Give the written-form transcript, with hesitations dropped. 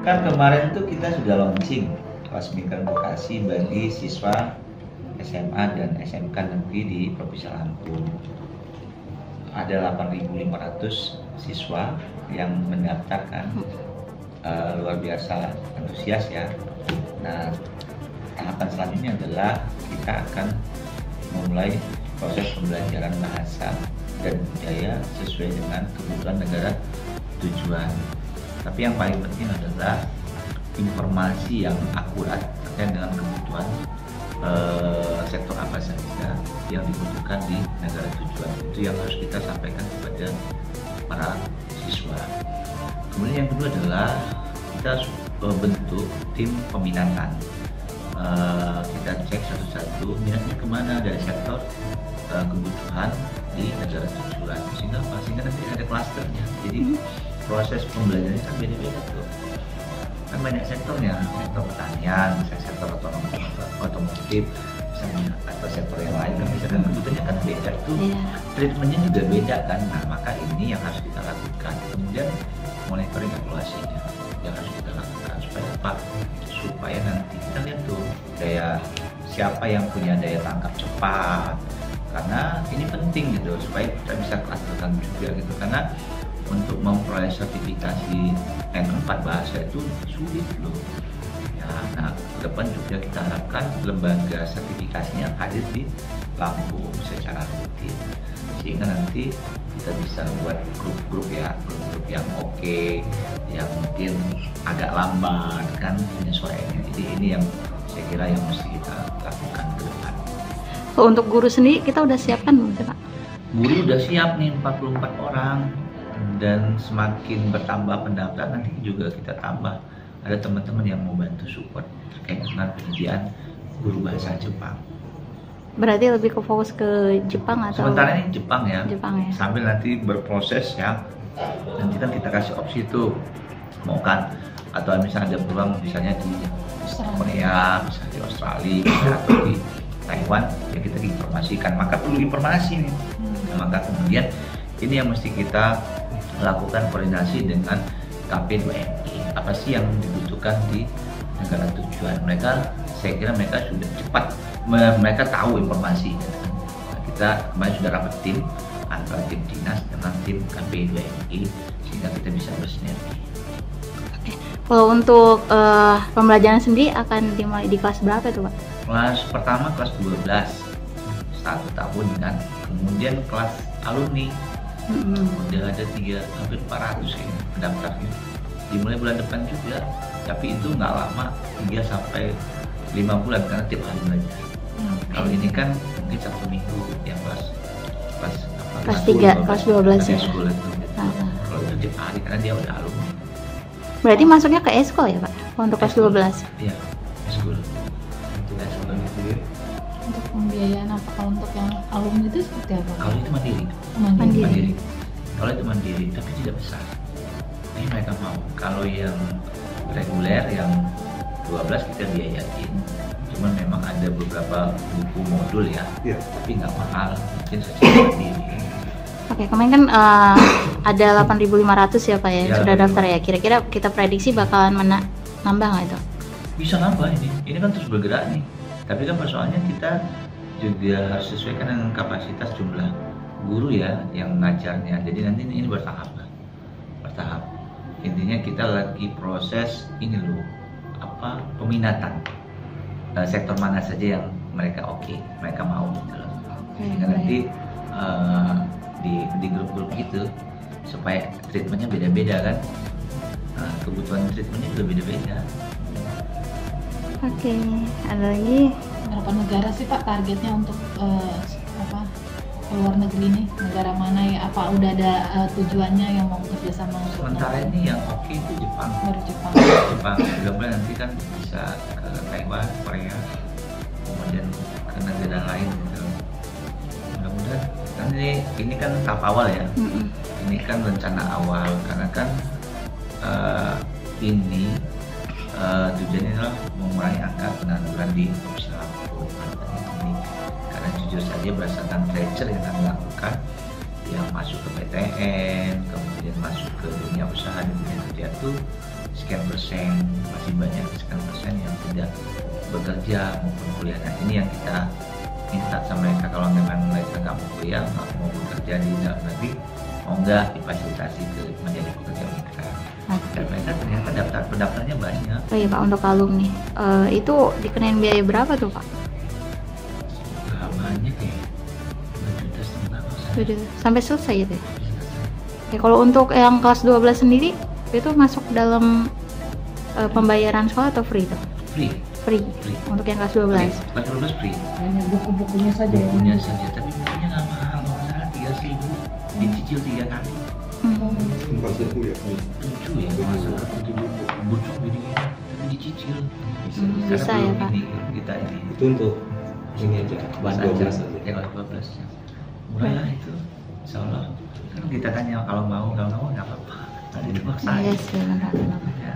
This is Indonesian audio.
Kan kemarin tuh kita sudah launching kelas migran vokasi bagi siswa SMA dan SMK negeri di Provinsi Lampung. Ada 8.500 siswa yang mendaftarkan, luar biasa antusias ya. Nah, tahapan selanjutnya adalah kita akan memulai proses pembelajaran bahasa dan budaya sesuai dengan kebutuhan negara tujuan. Tapi yang paling penting adalah informasi yang akurat terkait dengan kebutuhan sektor apa saja yang dibutuhkan di negara tujuan. Itu yang harus kita sampaikan kepada para siswa. Kemudian yang kedua adalah kita bentuk tim peminatan. Kita cek satu-satu minatnya kemana dari sektor kebutuhan di negara tujuan, sehingga nanti ada klasternya. Jadi proses pembelajarannya kan beda-beda tuh. Kan banyak sektornya, sektor pertanian, sektor otomotif, misalnya, atau sektor yang lain kan misalkan kebutuhannya kan beda tuh, treatmentnya juga beda kan. Nah maka ini yang harus kita lakukan. Kemudian monitoring evaluasinya yang harus kita lakukan supaya apa? Supaya nanti kita lihat tuh kayak siapa yang punya daya tangkap cepat, karena ini penting gitu supaya kita bisa kelas juga gitu, karena untuk memperoleh sertifikasi N4 bahasa itu sulit loh ya. Nah ke depan juga kita harapkan lembaga sertifikasinya hadir di Lampung secara rutin, sehingga nanti kita bisa buat grup-grup ya, grup-grup yang oke, yang mungkin agak lambat kan penyesuaiannya. Jadi ini yang saya kira yang mesti kita lakukan ke depan. Untuk guru sendiri kita udah siapkan belum sih Pak? Guru udah siap nih 44 orang, dan semakin bertambah pendaftar nanti juga kita tambah. Ada teman-teman yang mau bantu support terkait dengan penyediaan guru bahasa Jepang. Berarti lebih ke fokus ke Jepang atau? Sementara ini Jepang ya. Jepang ya. Sambil nanti berproses ya. Nanti kan kita kasih opsi tuh, mau kan, atau misalnya ada peluang misalnya di Korea, misalnya di Australia, atau di Taiwan, ya kita informasikan. Maka perlu informasi nih. Maka kemudian ini yang mesti kita lakukan koordinasi dengan KP2MI. Apa sih yang dibutuhkan di negara tujuan mereka? Saya kira mereka sudah cepat, mereka tahu informasi. Nah, kita kemarin sudah rapat tim antara tim dinas dengan tim KP2MI sehingga kita bisa bersinergi. Oke. Kalau untuk pembelajaran sendiri akan dimulai di kelas berapa tuh Pak? Kelas pertama kelas 12 1 tahun kan, kemudian kelas alumni udah ada hampir 400 ini pendaftarnya. Dimulai bulan depan juga, tapi itu nggak lama, 3 sampai 5 bulan karena tiap hari belajar. Kalau ini kan mungkin 1 minggu yang kelas 3, kelas 12 ya. Kalau itu tiap hari karena dia udah alumni. Berarti masuknya ke eskol ya Pak untuk kelas 12? Iya, eskul. Untuk pembiayaan apa kalau untuk yang alumni itu seperti apa? Kalau itu mandiri. Mandiri. Kalau itu mandiri tapi tidak besar. Ini mereka mau. Kalau yang reguler yang 12 kita biayain. Cuman memang ada beberapa buku modul ya. Tapi nggak mahal, mungkin secara mandiri. Oke, kemarin kan ada 8.500 ya Pak ya, sudah daftar ya. Kira-kira kita prediksi bakalan nambah nggak itu? Bisa nambah ini. Ini kan terus bergerak nih. Tapi kan persoalannya kita juga harus sesuaikan dengan kapasitas jumlah guru ya yang ngajarnya. Jadi nanti ini bertahap. Intinya kita lagi proses ini loh, peminatan sektor mana saja yang mereka mereka mau gitu loh. Sehingga nanti di grup-grup gitu supaya treatmentnya beda-beda kan. Kebutuhan treatmentnya juga beda-beda. Oke, ada lagi berapa negara sih Pak targetnya untuk ke luar negeri ini? Negara mana ya? Apa udah ada tujuannya yang mau kerjasama untuk? Sementara ini yang itu Jepang. Baru Jepang. Mudah-mudahan nanti kan bisa ke Taiwan, Korea, kemudian ke negara lain gitu. Mudah-mudahan ini kan tahap awal ya. Ini kan rencana awal karena kan ini tujuannya adalah mengurangi angka pengangguran di Provinsi Lampung ini. Karena jujur saja berdasarkan tracer yang kami lakukan, yang masuk ke PTN, kemudian masuk ke dunia usaha dan dunia kerja itu sekian persen, masih banyak sekian persen yang tidak bekerja maupun kuliah. Nah ini yang kita minta sama mereka, kalau memang mereka nggak mau kuliah, nggak mau bekerja di dalam negeri, mau nggak difasilitasi menjadi pekerja migran. Dan mereka ternyata pendaftarnya banyak. Oh iya Pak, untuk alumni itu dikenain biaya berapa tuh Pak? Banyak ya, 2,5 juta sampai selesai gitu ya? Ya kalau untuk yang kelas 12 sendiri itu masuk dalam pembayaran sekolah atau free tuh? Free. Untuk yang kelas 12? Kelas 12 free. Hanya buku-bukunya saja. Bukunya saja, tapi bukunya nggak mahal, masalah 3.000, dicicil 3 kali. 7 ya? 7 ya, masalah 7 buku gini, tapi dicicil. Bisa ya Pak? Kita ini. Itu untuk ini aja, kelas 12 aja. Ya kelas 12 ya. Murah lah itu, insya Allah. Kan kita tanya kalau mau nggak apa-apa. Tadi dipaksain. Iya sih, benar. Ya.